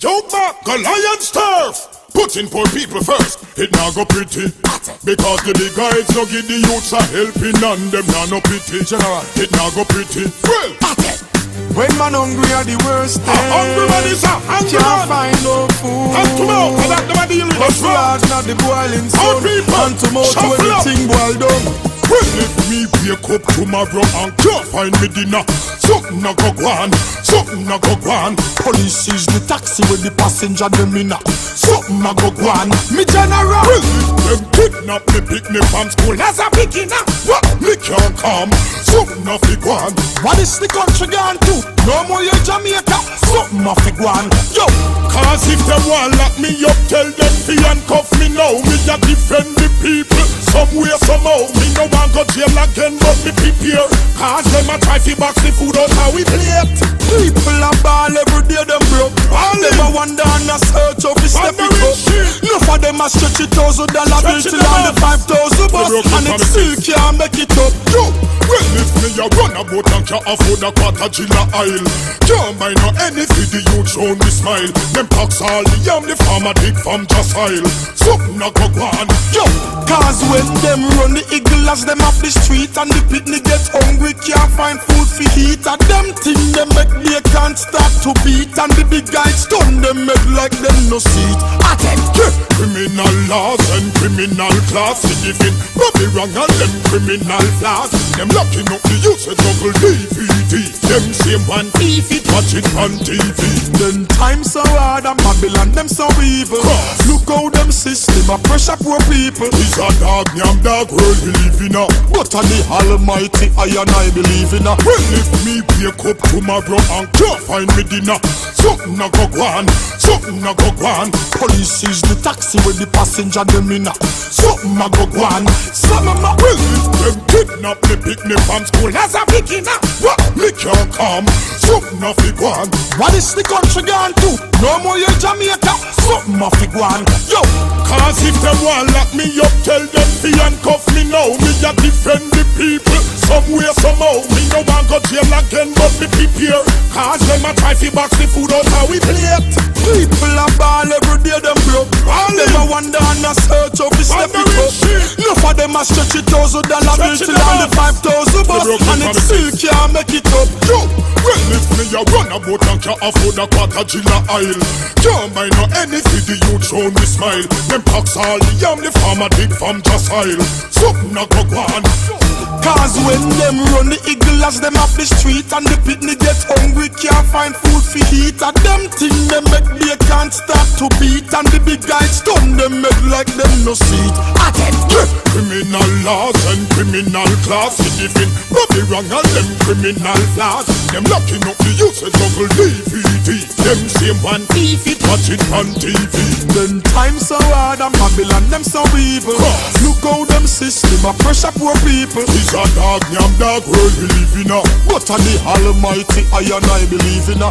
Yo, back, Alliance turf. Putting poor people first, it now go pretty. Because the big guys no give the youths a helping and them now no pity. General, it now go pretty. Well, when man hungry are the worst thing. Hungry man is a hungry can't man. find no food. Hand to mouth, I like the man dealing with but us. blood not the boiling sun. people, Hand to mouth to shuffle up. everything boiled down. Well, if me wake up tomorrow and can't find me dinner, something a go gwaan, something a go gwaan. Police sees the taxi with the passenger them in. Something a go gwaan. Me general. Well, if them kidnap me, pick me from school as a beginner, what me can't come, something a fi gwaan. What is the country gone to? No more you Jamaica. Something a fi gwaan. Yo, Cause if they want lock me up, tell them fi handcuff me now. Me a defend the people, somewhere somehow. Me no want go jail again, but me prepare. Cause them a try fi box the food out how we plate. people a ball every day them broke. All them a wonder and a search of his step it up. Enough of them a stretch it $1,000 bill till on the 5,000 bus, and it still can't make it up. Yo, well if me a run about and can't afford a quarter Gila aisle, can't buy no anything the youth show me smile. Them tax all the yam the farmer dig from just aisle. Something a go gwaan. Yo, cause when them run the eagle as them off the street and the picnic get hungry, can't find food for eat. And them thing them make they can't start to beat, and the big guys stun them make like them no seat. Criminal laws and criminal class living, but be wrong and them criminal flaws. Them locking up the youth with double DVD. Them same one if it watch it on TV. Then times so hard and Babylon them so evil. Cross. Look how them system a pressure poor people. It's a dog yam dog world we live in a. But on the Almighty I and I believe in a. Well if me wake up tomorrow and can't find me dinner, something a go gwaan, something a go gwaan. Police sees the taxi with the passenger them in a. Something a go gwaan. Some of my Well if them kidnap me, pick me from school as a beginner, what me can't come, something a fi gwaan. what is the country gone to? No more you Jamaica. Something a fi gwaan. Yo, Cause if them want lock me up, tell them fi handcuff me now. Me a defend the people, somewhere somehow. Me no want go jail again, but me prepare. Cause them a try fi box the food out how we plate. people a ball every day them broke. All them a wonder and a search of his step it up. Enough of them a stretch it $1,000 bill till on the 5,000 bus, and it still can't make it up. Yo, well if me a run about and can't afford a quarter Gila aisle, can't buy no anything the youth show me smile. Them tax all the yam the farmer dig from just aisle. Something a go gwaan. Cause when them run the eagle as them off the street and the picnic get hungry, can't find food for eat. And them thing them make they can't start to beat, and the big guys stun them make like them no seat. Criminal laws and criminal class living, but be wrong and them criminal flaws. Them locking up the youth with double DVD. Them same one if it watch it on TV. Then times so hard and Babylon them so evil. Cross. Look how them system a pressure poor people. It's a dog yam dog world we live in a. But on the Almighty I and I believe in a.